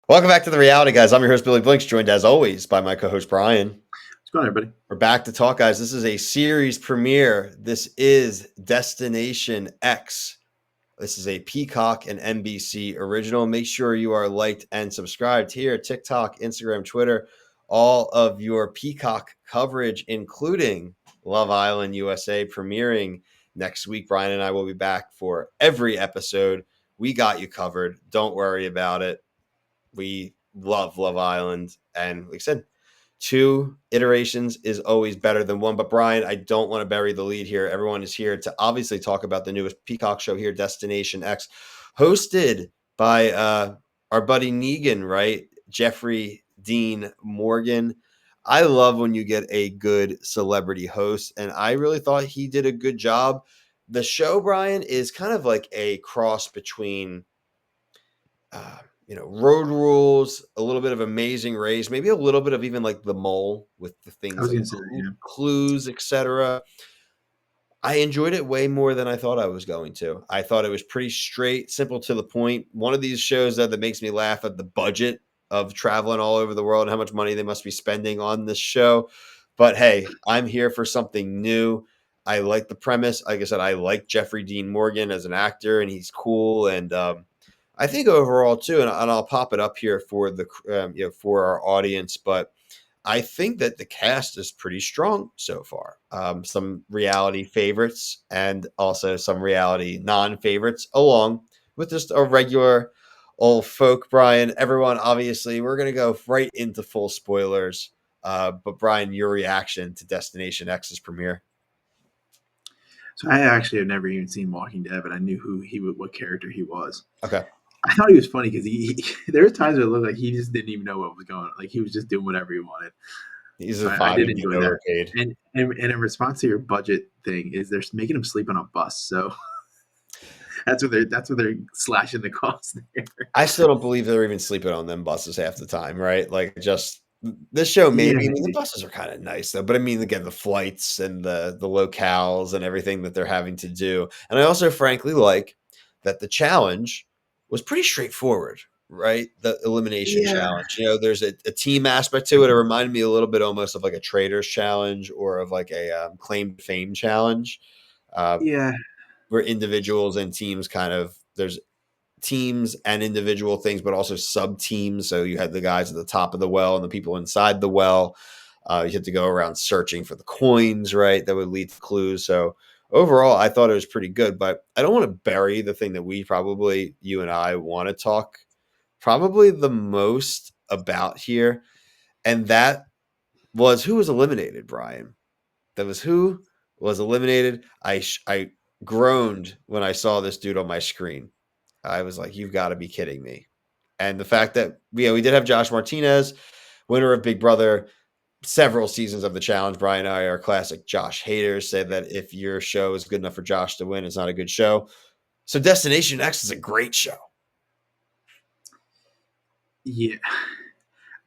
Welcome back to the Reality Guys. I'm your host, Billy Blinks, joined as always by my co-host, Brian. What's going on, everybody? We're back to talk, guys. This is a series premiere. This is Destination X. This is a Peacock and NBC original. Make sure you are liked and subscribed here, TikTok, Instagram, Twitter, all of your Peacock coverage, including Love Island USA premiering next week. Brian and I will be back for every episode. We got you covered. Don't worry about it. We love Love Island. And like I said, 2 iterations is always better than 1. But Brian, I don't want to bury the lead here. Everyone is here to obviously talk about the newest Peacock show here, Destination X, hosted by our buddy Negan, right? Jeffrey Dean Morgan. I love when you get a good celebrity host, and I really thought he did a good job. The show, Brian, is kind of like a cross between Road Rules, a little bit of Amazing Race, maybe a little bit of even like The Mole with the I things was like going to say, yeah. clues, etc. I enjoyed it way more than I thought I was going to. I thought it was pretty straight, simple to the point. One of these shows that makes me laugh at the budget of traveling all over the world and how much money they must be spending on this show. But hey, I'm here for something new. I like the premise. Like I said, I like Jeffrey Dean Morgan as an actor, and he's cool. And I think overall too, and I'll pop it up here for the for our audience, but I think that the cast is pretty strong so far. Some reality favorites and also some reality non-favorites, along with just a regular old folk. Brian, everyone, obviously, we're gonna go right into full spoilers. But Brian, your reaction to Destination X's premiere? So I actually have never even seen Walking Dead, but I knew what character he was. Okay. I thought he was funny because there were times where it looked like he just didn't even know what was going on. Like he was just doing whatever he wanted. He's So I did surviving being enjoy that. overpaid. And in response to your budget thing, is they're making him sleep on a bus. So that's what they're slashing the cost there. I still don't believe they're even sleeping on them buses half the time, right? Like just this show, Yeah, maybe. I mean, the maybe. buses are kind of nice though, but I mean, again, the flights and the locales and everything that they're having to do, and I also frankly like that the challenge was pretty straightforward, right? The elimination Yeah. challenge. There's a team aspect to it. It reminded me a little bit almost of like a traders challenge or of like a claim to fame challenge, uh, Yeah. where individuals and teams kind of there's teams and individual things, but also sub teams. So you had the guys at the top of the well and the people inside the well. You had to go around searching for the coins, right? That would lead to clues. So overall, I thought it was pretty good, but I don't want to bury the thing that you and I want to talk probably the most about here. And that was who was eliminated, Brian. That was who was eliminated. I groaned when I saw this dude on my screen. I was like, you've got to be kidding me. And the fact that we did have Josh Martinez, winner of Big Brother, several seasons of the challenge. Brian and I are classic Josh haters, say that if your show is good enough for Josh to win, it's not a good show. So Destination X is a great show. Yeah.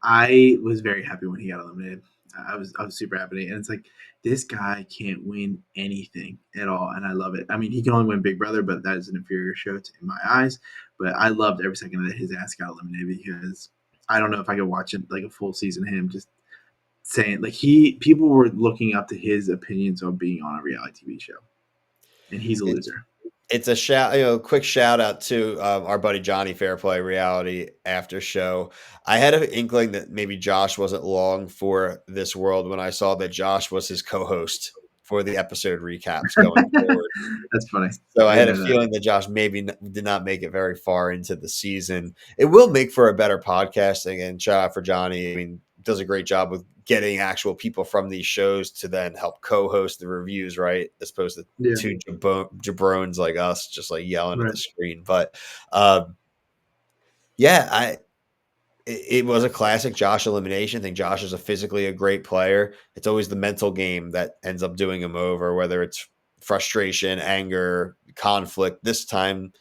I was very happy when he got eliminated. I was super happy, and it's like this guy can't win anything at all, and I love it. I mean, he can only win Big Brother, but that is an inferior show in my eyes. But I loved every second that his ass got eliminated because I don't know if I could watch it like a full season of him just saying like people were looking up to his opinions on being on a reality TV show, and he's a loser. It's a quick shout out to our buddy Johnny Fairplay Reality After Show. I had an inkling that maybe Josh wasn't long for this world when I saw that Josh was his co-host for the episode recaps going forward. That's funny. So I I had a didn't know that. feeling that Josh maybe did not make it very far into the season. It will make for a better podcasting, and shout out for Johnny. I mean, does a great job with getting actual people from these shows to then help co-host the reviews, right? As opposed to Yeah, two jabrones like us just like yelling at right. the screen. But yeah, it was a classic Josh elimination. I think Josh is physically a great player. It's always the mental game that ends up doing him over, whether it's frustration, anger, conflict. This time,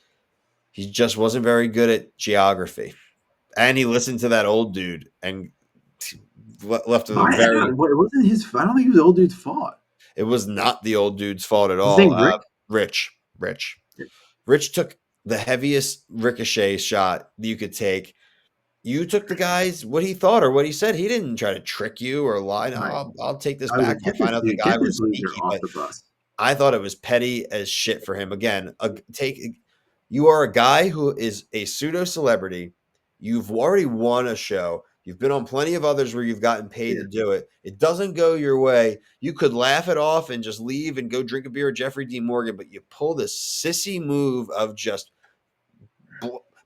he just wasn't very good at geography. And he listened to that old dude and left with a very. It wasn't his. I don't think it was the old dude's fault. It was not the old dude's fault at His all. name Rick. Rich. Rich took the heaviest ricochet shot you could take. You took the guy's what he thought or what he said. He didn't try to trick you or lie. No, Right. I'll take this I was back like, if I find out the guy get this was loser sneaky. off But the bus. I thought it was petty as shit for him. Again, you are a guy who is a pseudo celebrity. You've already won a show. You've been on plenty of others where you've gotten paid Yeah. to do it. It doesn't go your way. You could laugh it off and just leave and go drink a beer with Jeffrey D. Morgan, but you pull this sissy move of just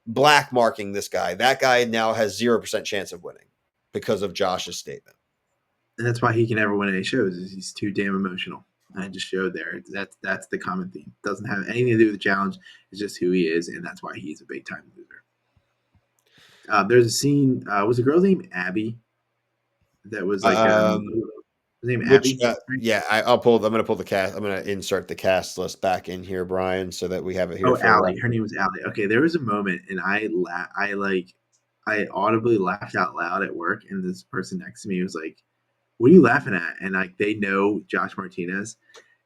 black marking this guy. That guy now has 0% chance of winning because of Josh's statement. And that's why he can never win any shows. Is he's too damn emotional. I just showed there. That's the common theme. Doesn't have anything to do with the challenge. It's just who he is, and that's why he's a big time loser. There's a scene. Was a girl named Abby that was like his name Which, Abby, right? yeah, I'm going to pull the cast. I'm going to insert the cast list back in here, Brian, so that we have it here Oh, for Allie. Her name reference. was Allie. Okay, there was a moment, and I audibly laughed out loud at work, and this person next to me was like, "What are you laughing at?" And like they know Josh Martinez,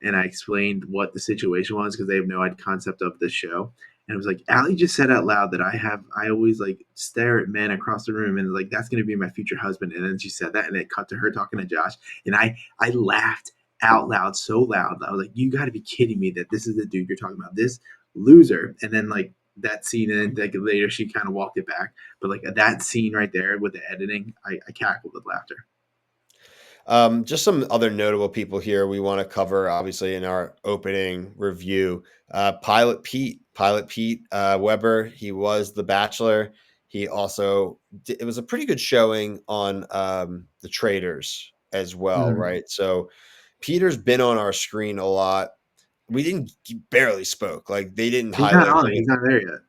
and I explained what the situation was because they have no concept of the show. And it was like Allie just said out loud that I always like stare at men across the room and like that's gonna be my future husband. And then she said that and it cut to her talking to Josh. And I laughed out loud so loud. I was like, you gotta be kidding me that this is the dude you're talking about. This loser. And then like that scene and then like later she kind of walked it back. But like that scene right there with the editing, I cackled with laughter. Just some other notable people here we want to cover, obviously, in our opening review. Pilot Pete Weber, he was the Bachelor. He also, it was a pretty good showing on the Traders as well, Mhm. right? So Peter's been on our screen a lot. We didn't, he barely spoke. Like they didn't He's not highlight on it. him. He's not there yet.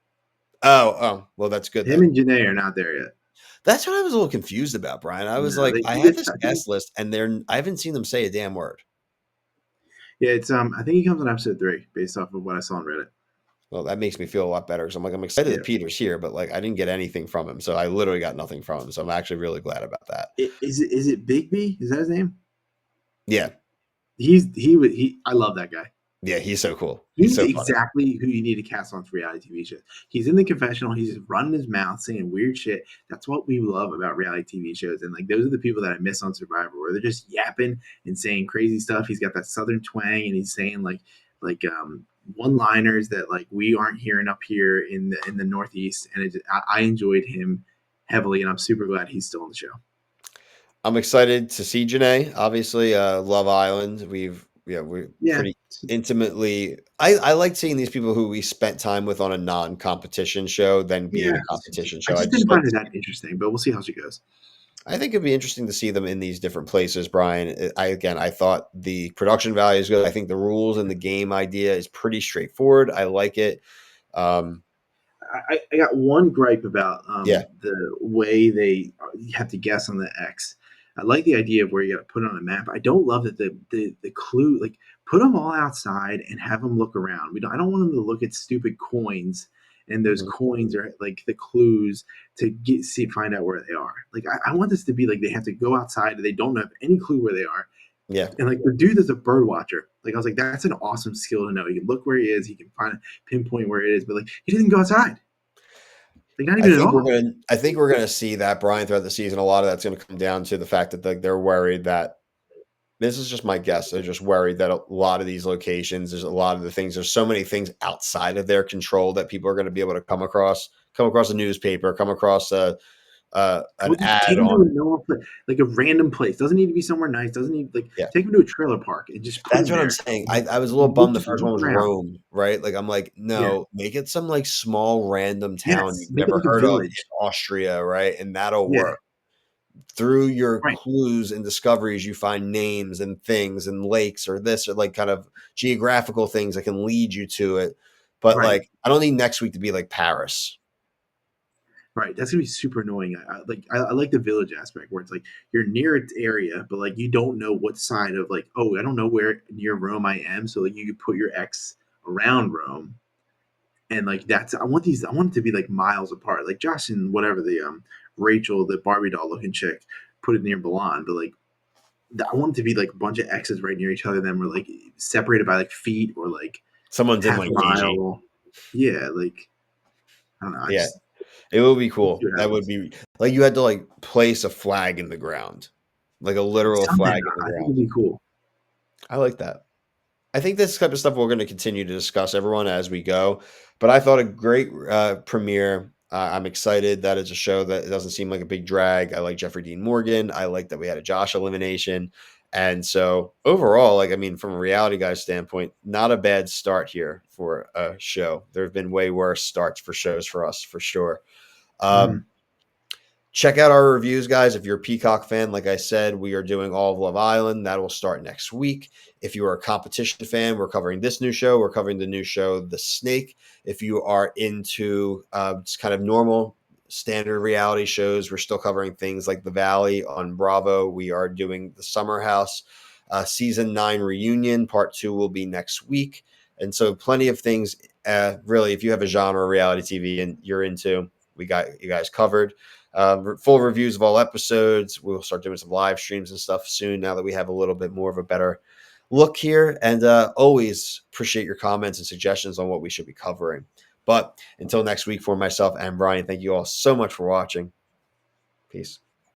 Well, that's good Him then. and Janae are not there yet. That's what I was a little confused about, Brian. I was No, like, they I he have gets. this I think. guest list, and I haven't seen them say a damn word. Yeah, it's. I think he comes on episode 3, based off of what I saw on Reddit. Well, that makes me feel a lot better because I'm like, I'm excited Yeah. that Peter's here, but like, I didn't get anything from him, so I literally got nothing from him. So I'm actually really glad about that. Is it Big B? Is that his name? Yeah, He. I love that guy. yeah, he's so cool. He's He's so funny. exactly who you need to cast on reality TV shows. He's in the confessional. He's just running his mouth, saying weird shit. That's what we love about reality TV shows. And like those are the people that I miss on Survivor, where they're just yapping and saying crazy stuff. He's got that southern twang, and he's saying like one-liners that like we aren't hearing up here in the Northeast. And I enjoyed him heavily, and I'm super glad he's still on the show. I'm excited to see Janae. Obviously, Love Island. We're Yeah, pretty intimately. I like seeing these people who we spent time with on a non-competition show than be in yeah. a competition I show. I just didn't just like find it that interesting, but we'll see how she goes. I think it'd be interesting to see them in these different places, Brian. I thought the production value is good. I think the rules and the game idea is pretty straightforward. I like it. Um, I got one gripe about yeah, the way they you have to guess on the X. I like the idea of where you got to put it on a map. I don't love that the clue like put them all outside and have them look around. I don't want them to look at stupid coins and those mhm, coins are like the clues to find out where they are. Like I want this to be like they have to go outside and they don't have any clue where they are. yeah. And like the dude is a bird watcher. Like I was like, that's an awesome skill to know. He can look where he is, he can find pinpoint where it is, but like he doesn't go outside. Like not even at all. I think we're gonna see that, Brian, throughout the season. A lot of that's gonna come down to the fact that they're worried that this is just my guess. They're just worried that a lot of these locations, there's a lot of the things, there's so many things outside of their control that people are going to be able to come across a newspaper, come across an Or just ad take him to a on. normal place, like a random place. Doesn't need to be somewhere nice. Doesn't need like Yeah, take him to a trailer park and just put that's him what I'm there. saying. I was a little And look, bummed the just first one look was around. Rome, right? Like I'm like, Yeah. no, make it some like small random town Yes. you've Make it never like a heard of village. in Austria, right? And that'll Yeah. work. Through your Right. clues and discoveries, you find names and things and lakes or this or like kind of geographical things that can lead you to it. But Right. like, I don't need next week to be like Paris. Right. That's gonna be super annoying. I like the village aspect where it's like you're near its area, but like you don't know what side of like, oh, I don't know where near Rome I am. So like you could put your X around Rome. And like that's I want it to be like miles apart. Like Josh and whatever the Rachel, the Barbie doll looking chick, put it near Milan, but like I want it to be like a bunch of X's right near each other. Then we're like separated by like feet or like Someone's in half a like Fiji. mile. Yeah, like I don't know. I Yeah. just It would be Let's see cool. what That would happens. be like you had to like place a flag in the ground, like a literal Something flag in the I think ground. it'd be cool. I like that. I think this type of stuff we're going to continue to discuss everyone as we go. But I thought a great premiere. I'm excited that it's a show that doesn't seem like a big drag. I like Jeffrey Dean Morgan. I like that we had a Josh elimination. And so overall, like I mean, from a reality guy standpoint, not a bad start here for a show. There have been way worse starts for shows for us for sure. Mhm. Um, Check out our reviews, guys. If you're a Peacock fan, like I said, we are doing all of Love Island. That will start next week. If you are a competition fan, we're covering this new show. We're covering the new show, The Snake. If you are into just kind of normal, standard reality shows, we're still covering things like The Valley on Bravo. We are doing The Summer House season 9 reunion. Part 2 will be next week. And so, plenty of things. Really, if you have a genre of reality TV and you're into, we got you guys covered. Full reviews of all episodes. We'll start doing some live streams and stuff soon now that we have a little bit more of a better look here. And always appreciate your comments and suggestions on what we should be covering. But until next week, for myself and Brian, thank you all so much for watching. Peace.